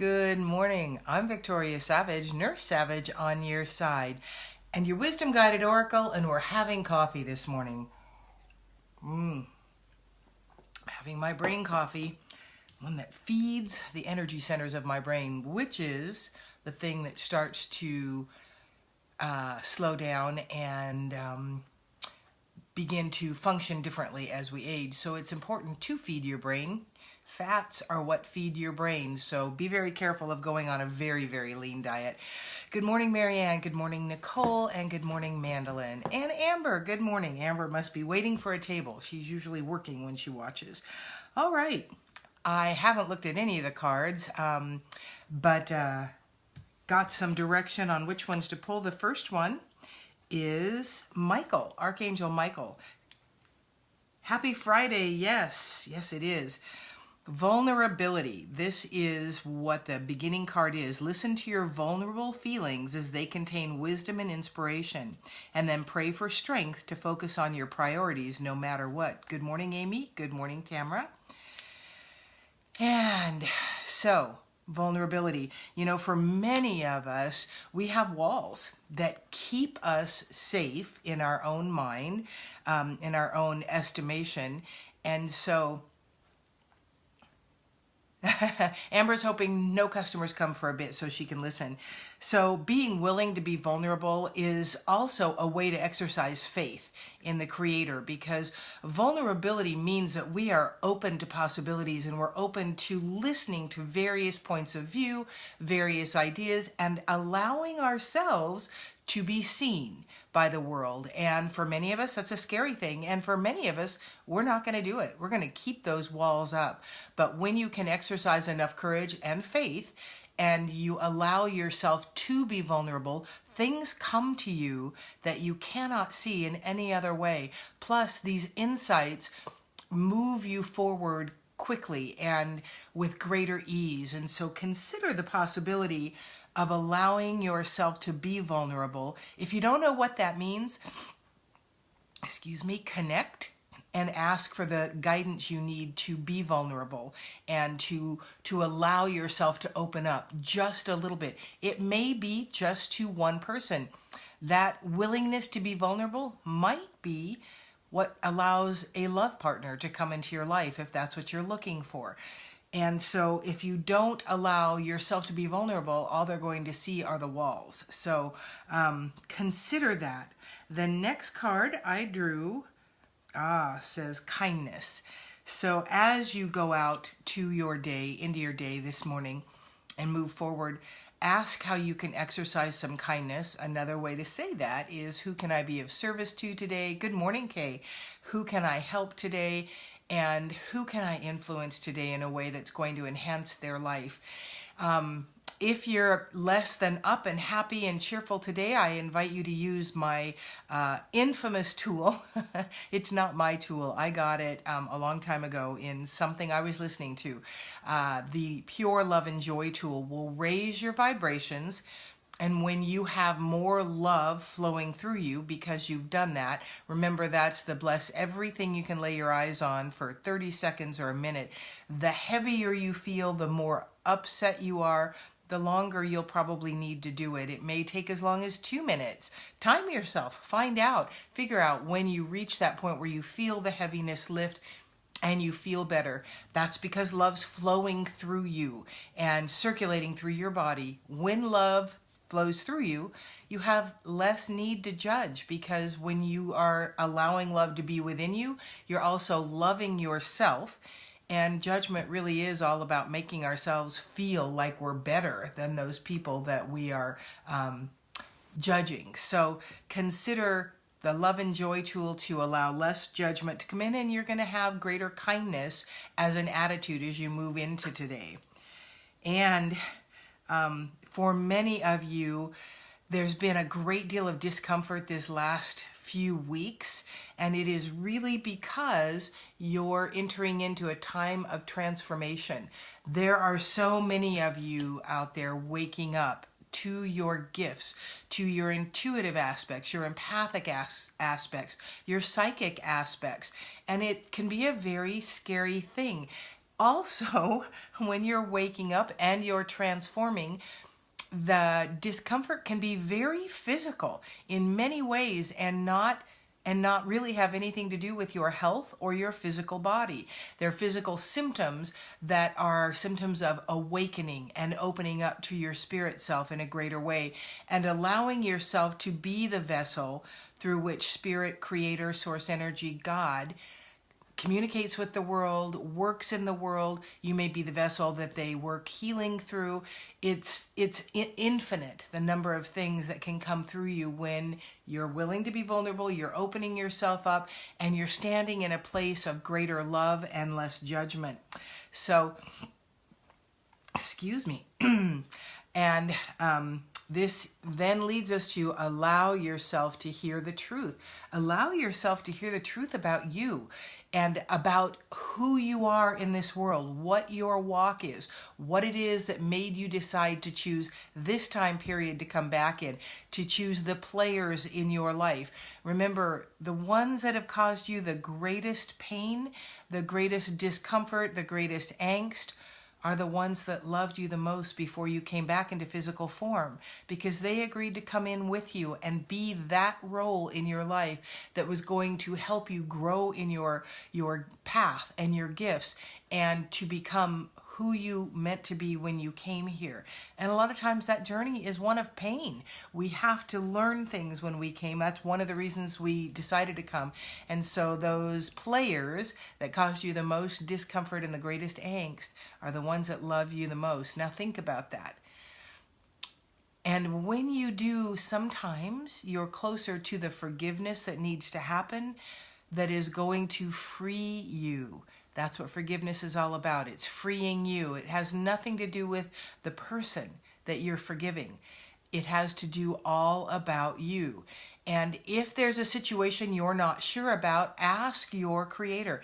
Good morning. I'm Victoria Savage, Nurse Savage on your side, and your Wisdom Guided Oracle, and we're having coffee this morning. Having my brain coffee, one that feeds the energy centers of my brain, which is the thing that starts to slow down and begin to function differently as we age. So it's important to feed your brain. Fats are what feed your brain, so be very careful of going on a very, very lean diet. Good morning, Marianne. Good morning, Nicole. And good morning, Mandolin. And Amber, good morning. Amber must be waiting for a table. She's usually working when she watches. All right. I haven't looked at any of the cards, but got some direction on which ones to pull. The first one is Michael, Archangel Michael. Happy Friday. Yes, it is. Vulnerability. This is what the beginning card is. Listen to your vulnerable feelings as they contain wisdom and inspiration, and then pray for strength to focus on your priorities no matter what. Good morning, Amy. Good morning, Tamara. And so, vulnerability. You know, for many of us, we have walls that keep us safe in our own mind, in our own estimation. And so Amber's hoping no customers come for a bit so she can listen. So being willing to be vulnerable is also a way to exercise faith in the Creator, because vulnerability means that we are open to possibilities and we're open to listening to various points of view, various ideas, and allowing ourselves to be seen by the world. And for many of us, that's a scary thing. And for many of us, we're not going to do it. We're going to keep those walls up. But when you can exercise enough courage and faith, and you allow yourself to be vulnerable, things come to you that you cannot see in any other way. Plus, these insights move you forward quickly and with greater ease. And so consider the possibility of allowing yourself to be vulnerable. If you don't know what that means, connect and ask for the guidance you need to be vulnerable and to allow yourself to open up just a little bit. It may be just to one person. That willingness to be vulnerable might be what allows a love partner to come into your life if that's what you're looking for. And so if you don't allow yourself to be vulnerable, all they're going to see are the walls. So consider that. The next card I drew says kindness. So as you go out to your day, into your day this morning and move forward, ask how you can exercise some kindness. Another way to say that is, who can I be of service to today? Good morning, Kay. Who can I help today? And who can I influence today in a way that's going to enhance their life? If you're less than up and happy and cheerful today, I invite you to use my infamous tool. It's not my tool. I got it a long time ago in something I was listening to. The Pure Love and Joy tool will raise your vibrations. And when you have more love flowing through you because you've done that, remember that's the bless everything you can lay your eyes on for 30 seconds or a minute. The heavier you feel, the more upset you are, the longer you'll probably need to do it. It may take as long as 2 minutes. Time yourself, find out, figure out when you reach that point where you feel the heaviness lift and you feel better. That's because love's flowing through you and circulating through your body. When love flows through you, you have less need to judge, because when you are allowing love to be within you, you're also loving yourself. And judgment really is all about making ourselves feel like we're better than those people that we are judging. So consider the Love and Joy tool to allow less judgment to come in, and you're going to have greater kindness as an attitude as you move into today. And for many of you, there's been a great deal of discomfort this last few weeks, and it is really because you're entering into a time of transformation. There are so many of you out there waking up to your gifts, to your intuitive aspects, your empathic aspects, your psychic aspects, and it can be a very scary thing. Also, when you're waking up and you're transforming, the discomfort can be very physical in many ways and not really have anything to do with your health or your physical body. They're physical symptoms that are symptoms of awakening and opening up to your spirit self in a greater way and allowing yourself to be the vessel through which spirit, creator, source energy, God communicates with the world, works in the world. You may be the vessel that they work healing through. It's infinite, the number of things that can come through you when you're willing to be vulnerable, you're opening yourself up, and you're standing in a place of greater love and less judgment. So, excuse me. And this then leads us to allow yourself to hear the truth. Allow yourself to hear the truth about you and about who you are in this world, what your walk is, what it is that made you decide to choose this time period to come back in, to choose the players in your life. Remember, the ones that have caused you the greatest pain, the greatest discomfort, the greatest angst, are the ones that loved you the most before you came back into physical form, because they agreed to come in with you and be that role in your life that was going to help you grow in your path and your gifts and to become who you meant to be when you came here. And a lot of times that journey is one of pain. We have to learn things when we came. That's one of the reasons we decided to come. And so those players that caused you the most discomfort and the greatest angst are the ones that love you the most. Now think about that. And when you do, sometimes you're closer to the forgiveness that needs to happen that is going to free you. That's what forgiveness is all about. It's freeing you. It has nothing to do with the person that you're forgiving. It has to do all about you. And if there's a situation you're not sure about, ask your creator.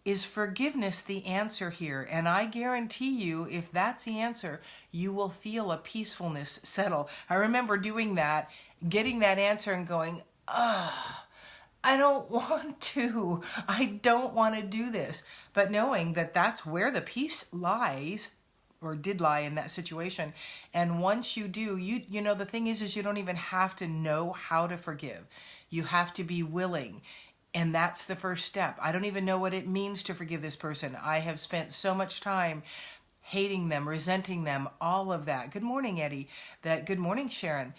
Is forgiveness the answer here? And I guarantee you, if that's the answer, you will feel a peacefulness settle. I remember doing that, getting that answer and going, I don't want to. I don't want to do this. But knowing that that's where the peace lies, or did lie in that situation. And once you do, you know, the thing is you don't even have to know how to forgive. You have to be willing. And that's the first step. I don't even know what it means to forgive this person. I have spent so much time hating them, resenting them, all of that. Good morning, Eddie. Good morning, Sharon.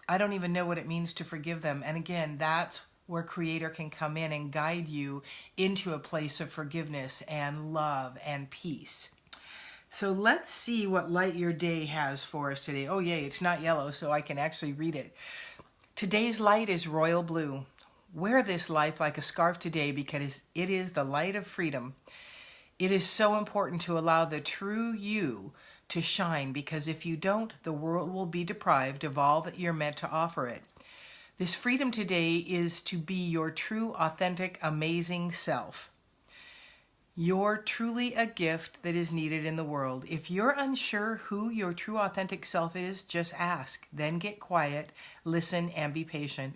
I don't even know what it means to forgive them. And again, that's where Creator can come in and guide you into a place of forgiveness and love and peace. So let's see what light your day has for us today. Oh, yay, it's not yellow, so I can actually read it. Today's light is royal blue. Wear this life like a scarf today because it is the light of freedom. It is so important to allow the true you to shine, because if you don't, the world will be deprived of all that you're meant to offer it. This freedom today is to be your true, authentic, amazing self. You're truly a gift that is needed in the world. If you're unsure who your true, authentic self is, just ask, then get quiet, listen, and be patient.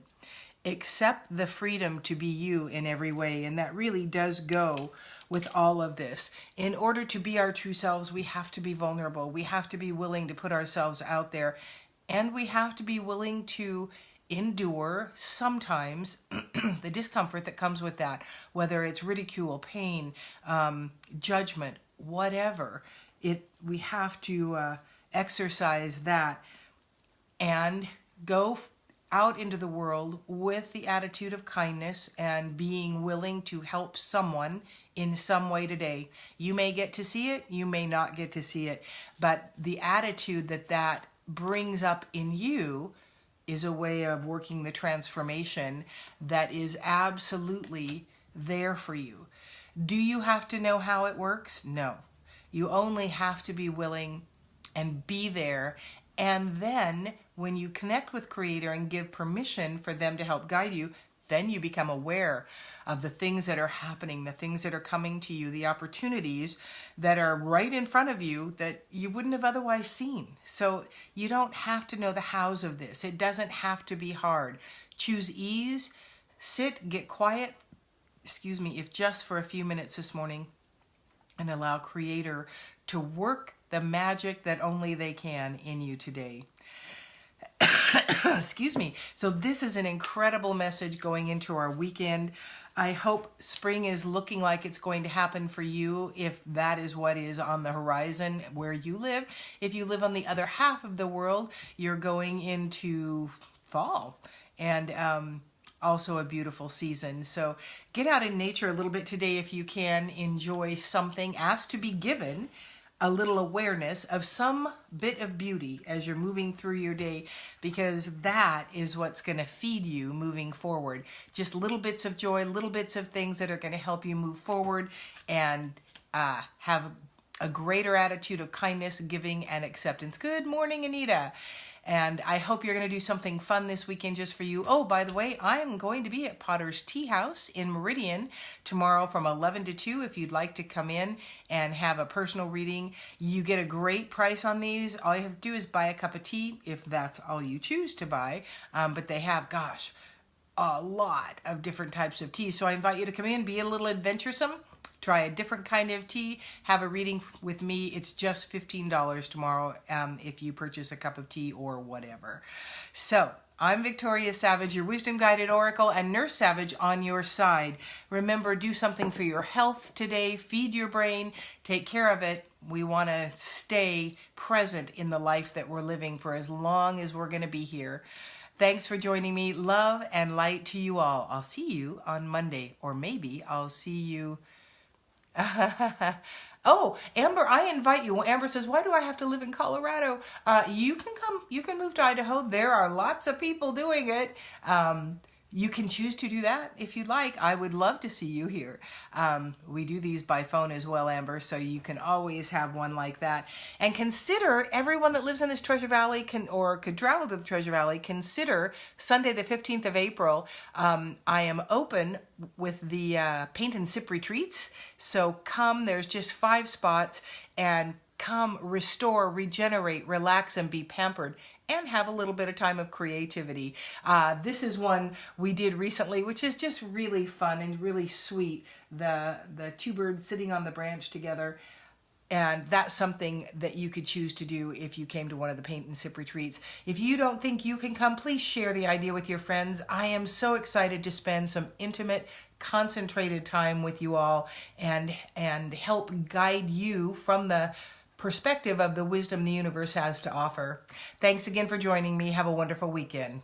Accept the freedom to be you in every way, and that really does go with all of this. In order to be our true selves, we have to be vulnerable. We have to be willing to put ourselves out there, and we have to be willing to endure sometimes the discomfort that comes with that, whether it's ridicule, pain, judgment, whatever. We have to exercise that and go out into the world with the attitude of kindness and being willing to help someone in some way today. You may get to see it, you may not get to see it, but the attitude that brings up in you is a way of working the transformation that is absolutely there for you. Do you have to know how it works? No. You only have to be willing and be there. And then when you connect with Creator and give permission for them to help guide you, then you become aware of the things that are happening, the things that are coming to you, the opportunities that are right in front of you that you wouldn't have otherwise seen. So you don't have to know the hows of this. It doesn't have to be hard. Choose ease, sit, get quiet, if just for a few minutes this morning. and allow Creator to work the magic that only they can in you today. Excuse me. So this is an incredible message going into our weekend. I hope spring is looking like it's going to happen for you, if that is what is on the horizon where you live. If you live on the other half of the world, you're going into fall. And also a beautiful season. So get out in nature a little bit today if you can. Enjoy something. Ask to be given a little awareness of some bit of beauty as you're moving through your day, because that is what's going to feed you moving forward. Just little bits of joy, little bits of things that are going to help you move forward and have a greater attitude of kindness, giving, and acceptance. Good morning, Anita. And I hope you're going to do something fun this weekend just for you. Oh, by the way, I'm going to be at Potter's Tea House in Meridian tomorrow from 11 to 2. If you'd like to come in and have a personal reading, you get a great price on these. All you have to do is buy a cup of tea, if that's all you choose to buy. But they have, gosh, a lot of different types of tea. So I invite you to come in, be a little adventuresome. Try a different kind of tea, have a reading with me. It's just $15 tomorrow if you purchase a cup of tea or whatever. So, I'm Victoria Savage, your Wisdom Guided Oracle, and Nurse Savage on your side. Remember, do something for your health today. Feed your brain. Take care of it. We want to stay present in the life that we're living for as long as we're going to be here. Thanks for joining me. Love and light to you all. I'll see you on Monday, or maybe I'll see you... Oh, Amber, I invite you. Well, Amber says, why do I have to live in Colorado? You can come. You can move to Idaho. There are lots of people doing it. You can choose to do that if you'd like. I would love to see you here. We do these by phone as well, Amber, so you can always have one like that. And consider, everyone that lives in this Treasure Valley could travel to the Treasure Valley, consider Sunday the 15th of April. I am open with the Paint and Sip retreats. So come, there's just 5 spots, and come restore, regenerate, relax, and be pampered, and have a little bit of time of creativity. This is one we did recently, which is just really fun and really sweet. The 2 birds sitting on the branch together. And that's something that you could choose to do if you came to one of the Paint and Sip retreats. If you don't think you can come, please share the idea with your friends. I am so excited to spend some intimate, concentrated time with you all and help guide you from the perspective of the wisdom the universe has to offer. Thanks again for joining me. Have a wonderful weekend.